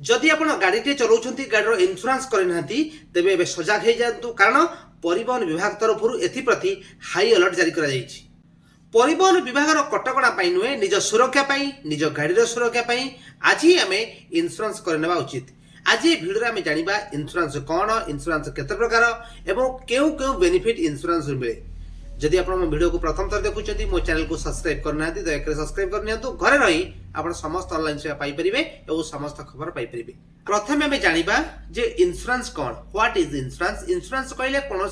जदि आप गाड़ीटे चलाउछंती गाड़ीर इन्शुरांस करना तेबे एबे सजग हो जातु कारण परिवहन विभाग तरफ एप्रति हाई अलर्ट जारी करा जायछि। परिवहन विभाग कटकणा नुहे निज सुरक्षा निज गाड़ीर सुरक्षा आज आम इन्शुरांस करने उचित। आज ये भिडियो आम जाना इन्शुरांस कौन, इन्शुरांस केते प्रकार एवं केउ केउ बेनिफिट इन्शुरांस मिले। जदि आप वीडियो को प्रथम थर देखुं मो चैनल को सब्सक्राइब करना दयाकोरी सब्सक्राइब करनी घरे रही आप समस्त ऑनलाइन सेवा पाइपर और समस्त खबर पाइपर। प्रथम आम जाना जे इन्शुरांस कौन, व्हाट इज इन्शुरांस। इन्शुरांस कहले कौन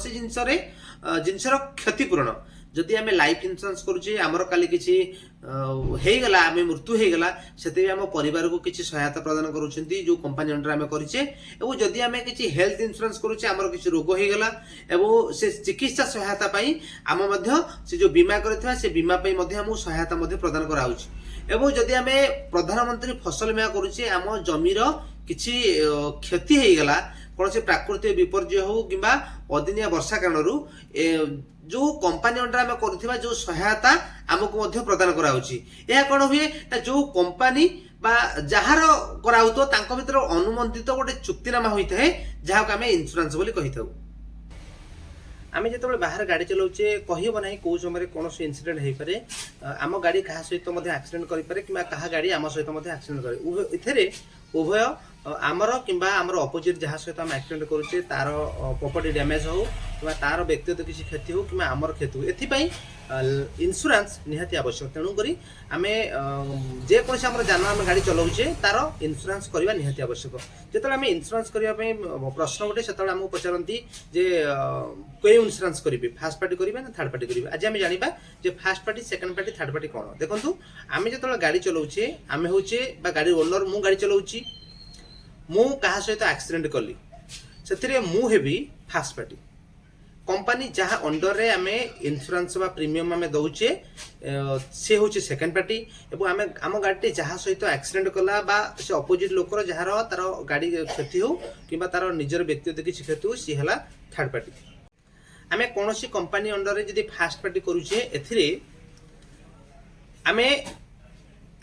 जिनसर क्षतिपूरण जदि आम लाइफ इन्शुरांस करुचे आमर काली किसी होगला आम मृत्यु होगला से आम परिवार को किसी सहायता प्रदान करुँच जो कंपनी अंडर आम करें। और जदि आम किसी हेल्थ इन्शुरांस करुचे आमर किसी रोग होगला एवं से चिकित्सा सहायता आम से जो बीमा करथिबा से बीमा आम सहायता प्रदान कराउछि। एवं जदि आम प्रधानमंत्री फसल बीमा करुचे आम जमीर किसी क्षति होगला कौन से प्राकृतिक विपर्य हो कि अदिनिया वर्षा कारण जो कंपनी अंडर आम कर जो सहायता आमको प्रदान कराउछि। यह कौन हुए जो कंपनी जार कराउतो तांको भितर अनुमोदित गोटे चुक्तिनामा होता है जहाँ आम इन्शुरांस बोली कही था। आम जो बाहर गाड़ी चलाऊे कहब ना कौ समय कौन इनसीडेंट हो पारे आम गाड़ी क्या सहित एक्सीडेंट करे कि गाड़ी आम सहित एक्सीडेंट करे उभय आमर कि आमर अपोजिट जहाँ सहित आम एक्सीडेंट करुचे तार प्रॉपर्टी डैमेज हो कि तार व्यक्तिगत किसी क्षति हो कि आमर क्षति हो एथपाई इन्शुरांस निहाती आवश्यक। तेणुक आम जेकोसी आम जान आम गाड़ी चलाऊे तार इन्शुरांस करवा निहाती आवश्यक। जो आम इन्शुरांस करने प्रश्न गोटे से आमको पचारती जे कोई इन्शुरांस करेंगे फास्ट पार्टी करेंगे ना थर्ड पार्टी करेंगे। आज आम जाना जे first party second party third party कौन देखो आम जो गाड़ी चलाऊे आम हूँ गाड़ी ओनर मु गाड़ी चलाऊँगी मु क्या सहित एक्सीडेंट कली से मु हेबी फास्ट पार्टी कंपनी जहाँ अंडर रे आम इन्शुरांस प्रीमियम आम दौचे से हूँ सेकेंड पार्टी एवं आम आम गाड़ी जहाँ सहित एक्सीडेंट कला से अपोजिट लोकर जार तार गाड़ी क्षति हो कि तार निजर व्यक्तिगत किसी क्षति हो सी है थर्ड पार्टी। आम कौन सी कंपनी अंडर रे जदि फास्ट पार्टी करुचे एथिरे आमे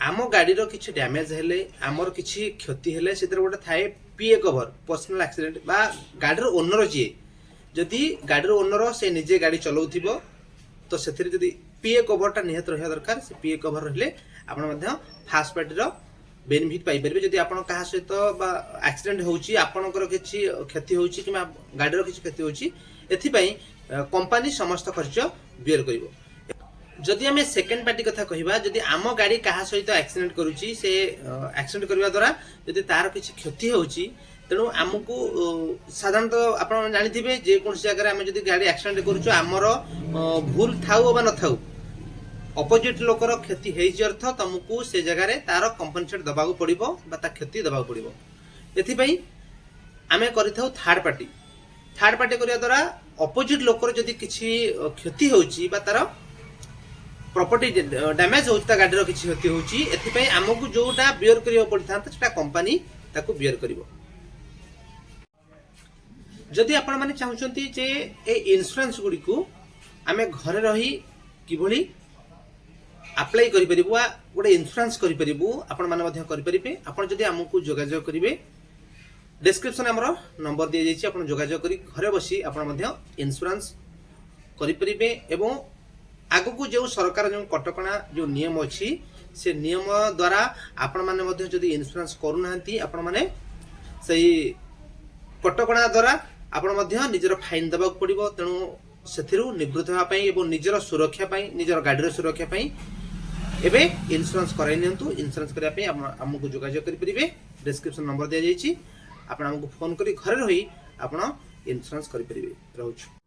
आम गाड़ी किसी डैमेज हेले आमर किसी क्षति हेले से गोटे थाए पीए कवर पर्सनल एक्सीडेंट बा गाड़ी ओनर जी जदि गाड़ी ओनर से निजे गाड़ी चलाऊ तो से पीए कवरटा निहत रहा दरकार। से पीए कवर रहिले आपण फास्ट पार्टी बेनिफिट पाइपर। जदि आप क्या सहित एक्सीडेंट होची आपणकर किसी क्षति होची कि गाड़ी किसी क्षति होची एथिपाई कंपनी समस्त खर्च बियर करिवो। जदि आम सेकेंड पार्टी कथा कहवा जदि आम गाड़ी क्या सहित एक्सीडेंट करुच्ची से एक्सीडेंट करने द्वारा जदि तार किसी क्षति होची तेणु आमको साधारणतः आप जानी जेकोसी जगह आम जब गाड़ी एक्सीडेंट करुचु आमर भूल थाउ बा न थाउ अपोजिट लोकर क्षति होइछि अर्थ तुमको से जगह तार कंपनसेट दबाक पड़ो क्षति दबाक पड़ो। एथिपाई आम करिथाउ थर्ड पार्टी। थर्ड पार्टी करने द्वारा अपोजिट लोकर जदि किसी क्षति होची बा तार प्रॉपर्टी डैमेज होता गाड़ी किसी क्षति होची एथिपाई आमको जोटा बियर करियो पड़ता सेटा कंपनी ताकू बियर करिवो। जदि आपण माने चाहुचंती जे ए इन्शुरांस गुडी को आमे घरे रही किभली अप्लाई करि परिबो गोटे इन्शुरांस करि परिबो आपण माने मध्य करि परिबे। आपण जदि आमको जोगाजोग करिवे डिस्क्रिप्शन हमर नंबर दिया जायछि आपण जोगाजोग करी घरे बसी आपण मध्य इन्शुरांस करि परिबे। एवं आगको जो सरकार जो कटकणा जो नियम अच्छी से नियम द्वारा आपण माने मध्य जदि इन्शुरांस करूना आपण माने सही कटकणा द्वारा आपण मध्य निजर फाइन देबाक पड़िबो। तेणु सेथिरु निवृत्त होबा पई एवं निजर सुरक्षा पई निजर गाडीर सुरक्षा पई एबे इन्शुरांस कराइ नियंतु। इन्शुरांस करिया पई हमकु जोगाजोग करि परिबे। डिस्क्रिप्शन नंबर दिया जायछि आपण हमकु फोन करी घरे रही आपण इन्शुरांस करि परिबे। रहउछु।